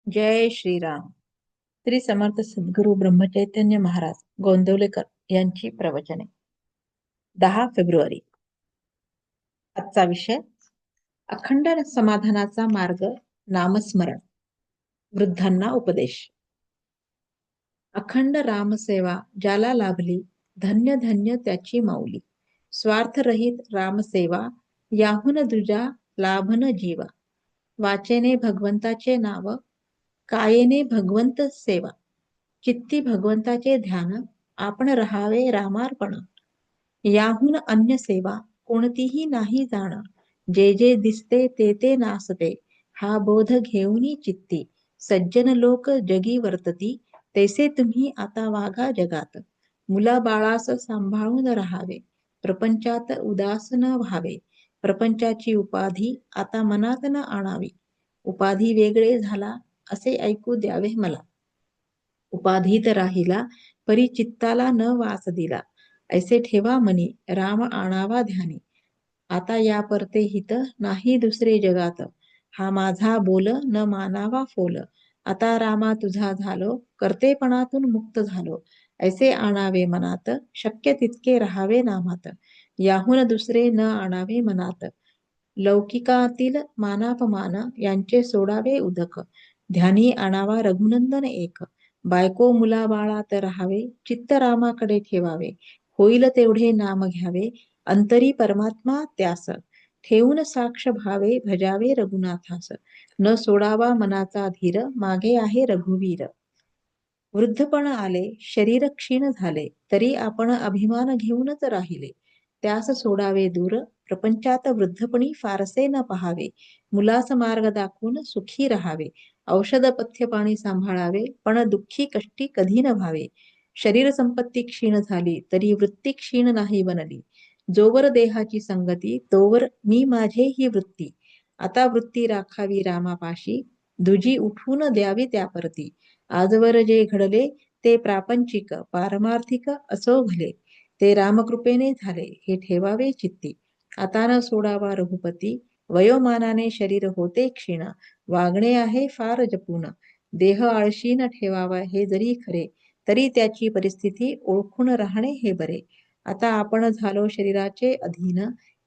जय श्रीराम. श्री समर्थ सद्गुरू ब्रह्मचैतन्य महाराज गोंदवलेकर यांची प्रवचने. 10 फेब्रुवारी. आजचा विषय अखंड समाधानाचा मार्ग, नामस्मरण. वृद्धांना उपदेश. अखंड रामसेवा ज्याला लाभली, धन्य धन्य त्याची माऊली. स्वार्थरहित रामसेवा, याहून दुजा लाभन जीवा. वाचेने भगवंताचे नाव, कायेने भगवंत सेवा. चित्ती भगवंताचे ध्यान, आपण रहावे रामार्पण. याहून अन्य सेवा कोणतीही नाही जाण. जे जे दिसते ते ते नासते, हा बोध घेऊनी चित्ती. सज्जन लोक जगी वर्तती, तैसे तुम्ही आता वागा जगात. मुला बाळास सांभाळून राहावे, प्रपंचात उदास न व्हावे. प्रपंचाची उपाधी आता मनात न आणावी. उपाधी वेगळे झाला असे ऐकू द्यावे मला. उपाधीत राहिला परी चित्ताला न वास दिला. ऐसे ठेवा मनी, राम आणावा ध्यानी. आता या परते हित नाही दुसरे जगात. हा माझा बोल न मानावा फोल. आता रामा तुझा झालो, कर्तेपणातून मुक्त झालो. ऐसे आणावे मनात, शक्य तितके राहावे नामात. याहून दुसरे न आणावे मनात. लौकिकातील मानापमान यांचे सोडावे उदक. ध्यानी आणावा रघुनंदन एक. बायको मुला बाळात राहावे, चित्त रामाकडे ठेवावे. होईल तेवढे नाम घ्यावे, अंतरी परमात्मा त्यास. ठेवून साक्ष भावे, भजावे रघुनाथास. न सोडावा मनाचा धीर, मागे आहे रघुवीर. वृद्धपण आले, शरीर क्षीण झाले, तरी आपण अभिमान घेऊनच राहिले. त्यास सोडावे दूर, प्रपंचात वृद्धपणी फारसे न पहावे. मुलास मार्ग दाखवून सुखी राहावे. औषध पथ्य पाणी सांभाळावे, पण दुःखी कष्टी कधी न व्हावे. शरीर संपत्ती क्षीण झाली, तरी वृत्ती क्षीण नाही बनली. जोवर देहाची संगती, तोवर मी माझे ही वृत्ती. आता वृत्ती राखावी रामापाशी, दुजी उठून द्यावी त्यापरती. आजवर जे घडले ते प्रापंचिक, पारमार्थिक असो भले. ते रामकृपेने झाले, हे ठेवावे चित्ती. आता न सोडावा रघुपती, वयोमानाने शरीर होते क्षीण. वागणे आहे फार जपून, देह आळशी न ठेवावा हे जरी खरे. तरी त्याची परिस्थिती ओळखून राहणे हे बरे. आता आपण झालो शरीराचे अधीन,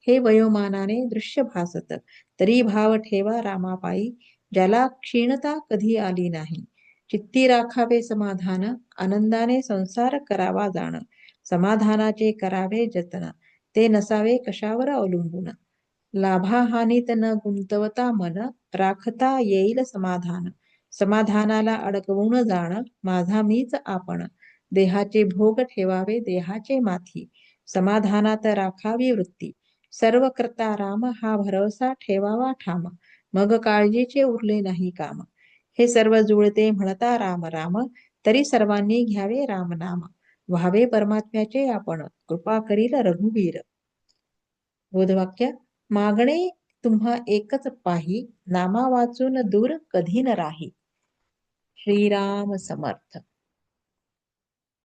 हे वयोमानाने दृश्य भासत. तरी भाव ठेवा रामापायी, ज्याला क्षीणता कधी आली नाही. चित्ती राखावे समाधान, आनंदाने संसार करावा जाण. समाधानाचे करावे जतन, ते नसावे कशावर अवलंबून. लाभाहानीत न गुंतवता मन, राखता येईल समाधान. समाधानाला अडकवून जाण, माझा मीच आपण. देहाचे भोग ठेवावे देहाचे माथी, समाधानात राखावी वृत्ती. सर्व करता राम, हा भरवसा ठेवावा ठाम. मग काळजीचे उरले नाही काम. हे सर्व जुळते म्हणता राम राम, तरी सर्वांनी घ्यावे राम नाम. व्हावे परमात्म्याचे आपण, कृपा करील रघुवीर. बोधवाक्य. मागणे तुम्हा एकच पाही, नामा वाचून दूर कधी न राही. श्रीराम समर्थ.